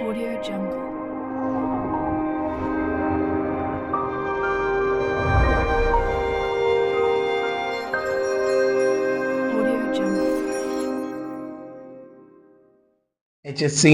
Audio Jungle. Audio Jungle. HSC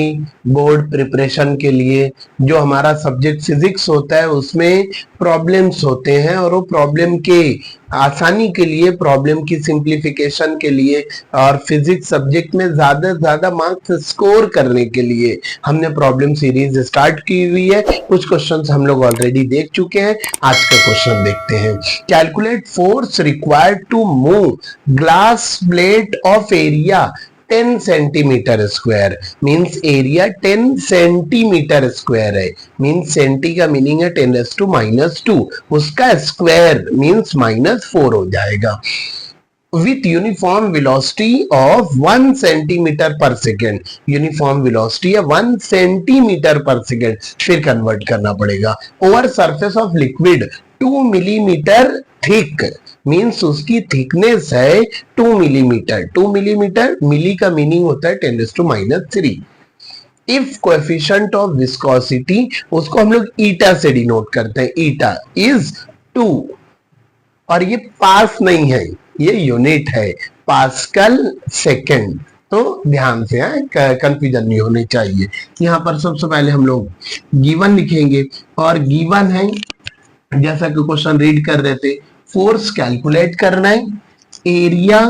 board preparation के लिए जो हमारा सब्जेक्ट फिजिक्स होता है उसमें प्रॉब्लम्स होते हैं और वो प्रॉब्लम के आसानी के लिए, प्रॉब्लम की सिंप्लीफिकेशन के लिए और फिजिक्स सब्जेक्ट में ज्यादा से ज्यादा मार्क्स स्कोर करने के लिए हमने प्रॉब्लम सीरीज स्टार्ट की हुई है। कुछ क्वेश्चंस हम लोग ऑलरेडी देख चुके हैं, आज का क्वेश्चन देखते हैं। Calculate force required to move glass plate of area 10 centimetre square. Means area 10 centimetre square है। मीन्स सेंटी का मीनिंग है 10⁻², उसका स्क्वायर मीन्स -4 हो जाएगा। With uniform velocity of 1 centimetre per second. Uniform velocity है 1 सेंटीमीटर पर सेकेंड, फिर convert करना पड़ेगा। Over surface of liquid 2 millimetre thick. Means उसकी थिकनेस है 2 मिलीमीटर। 2 मिलीमीटर, मिली का मीनिंग होता है 10⁻3। इफ कोएफिशिएंट ऑफ विस्कोसिटी, उसको हम लोग ईटा से डिनोट करते हैं, ईटा इज 2। और ये पास नहीं है, ये यूनिट है, पास्कल सेकेंड। तो ध्यान से कंफ्यूजन नहीं होनी चाहिए। यहाँ पर सबसे पहले हम लोग गिवन लिखेंगे और गिवन है जैसा कि क्वेश्चन रीड कर रहे थे, फोर्स कैलकुलेट करना है, एरिया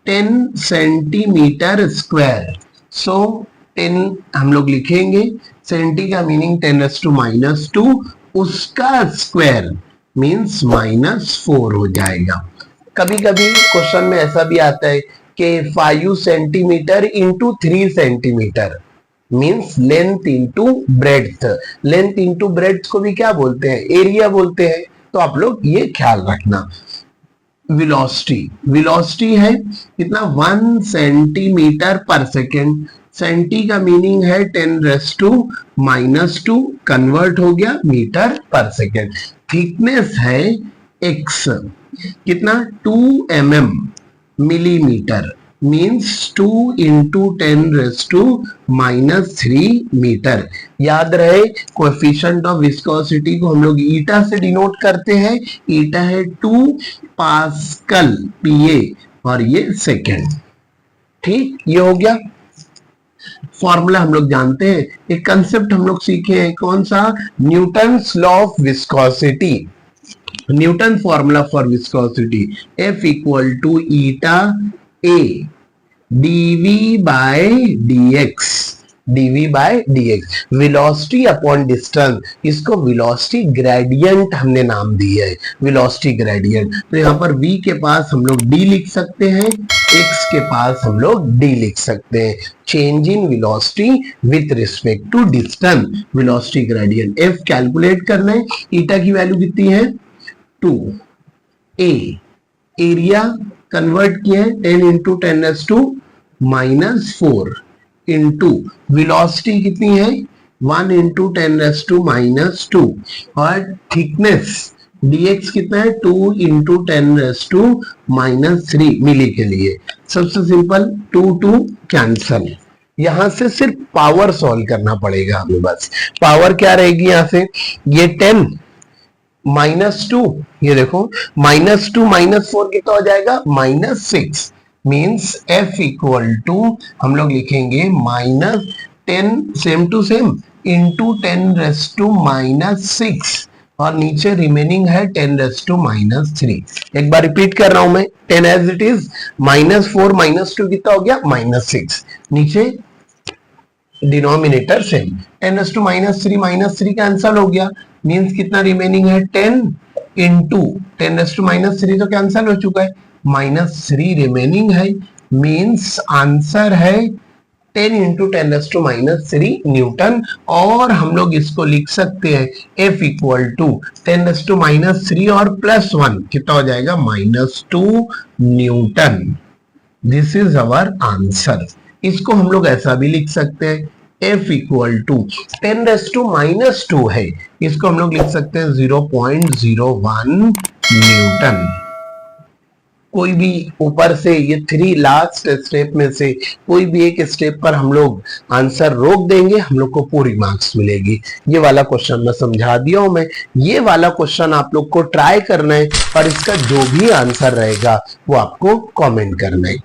10 सेंटीमीटर स्क्वायर। सो 10 हम लोग लिखेंगे, सेंटी का मीनिंग 10⁻², उसका स्क्वायर मीन्स -4 हो जाएगा। कभी कभी क्वेश्चन में ऐसा भी आता है कि 5 centimetre into 3 centimetre means length into breadth. Length into breadth को भी क्या बोलते हैं? एरिया बोलते हैं। तो आप लोग ये ख्याल रखना। वेलोसिटी, वेलोसिटी है कितना? 1 सेंटीमीटर पर सेकेंड। सेंटी का मीनिंग है 10⁻², कन्वर्ट हो गया मीटर पर सेकेंड। थिकनेस है x, कितना? 2 mm, मिलीमीटर। Means 2 × 10⁻³ metre. याद रहे कोएफिशिएंट ऑफ विस्कोसिटी को हम लोग ईटा से डिनोट करते हैं। ईटा है 2 पास्कल, PA, और ये सेकेंड। ठीक, ये हो गया। फॉर्मूला हम लोग जानते हैं, एक कंसेप्ट हम लोग सीखे हैं, कौन सा? Newton's law of viscosity. Newton formula for viscosity, F = eta A dV/dx, dV/dx। Velocity upon distance, इसको वेलोसिटी ग्रेडियंट हमने नाम दिया है, वेलोसिटी ग्रेडियंट। तो यहाँ पर V के पास हम लोग D लिख सकते हैं, X के पास हम लोग D लिख सकते हैं। Change in velocity with respect to distance, velocity gradient. F calculate करना है, ईटा की वैल्यू कितनी है? 2। A एरिया कन्वर्ट किया है 10 × 10⁻⁻4 इंटू वेलोसिटी कितनी है? 1 × 10⁻², और थिकनेस dx कितना है? 2 × 10⁻³ मिली के लिए। सबसे सिंपल 2 कैंसल। यहां से सिर्फ पावर सॉल्व करना पड़ेगा हमें, बस। पावर क्या रहेगी यहाँ से? ये 10 -2, ये देखो -2 -4 कितना हो जाएगा? -6। मीन्स F = हम लोग लिखेंगे -10, सेम टू सेम, इंटू 10⁻⁻6, और नीचे रिमेनिंग है 10⁻⁻3। एक बार रिपीट कर रहा हूं मैं, 10 एज इट इज, -4 -2 कितना हो गया? -6। नीचे डिनोमिनेटर सेम, 10⁻⁻3 -3 कैंसल हो गया। मीन्स कितना रिमेनिंग है? 10 × 10⁻³ तो कैंसल हो चुका है, -3 रिमेनिंग है। मीन्स आंसर है 10 × 10⁻³ न्यूटन। और हम लोग इसको लिख सकते हैं F = 10⁻³ और +1 कितना हो जाएगा? -2 newton. This is our answer. इसको हम लोग ऐसा भी लिख सकते हैं, F = 10⁻² है, इसको हम लोग लिख सकते हैं 0.01 न्यूटन। कोई भी ऊपर से ये 3 लास्ट स्टेप में से कोई भी एक स्टेप पर हम लोग आंसर रोक देंगे, हम लोग को पूरी मार्क्स मिलेगी। ये वाला क्वेश्चन मैं समझा दिया हूं। मैं ये वाला क्वेश्चन आप लोग को ट्राई करना है और इसका जो भी आंसर रहेगा वो आपको कमेंट करना है।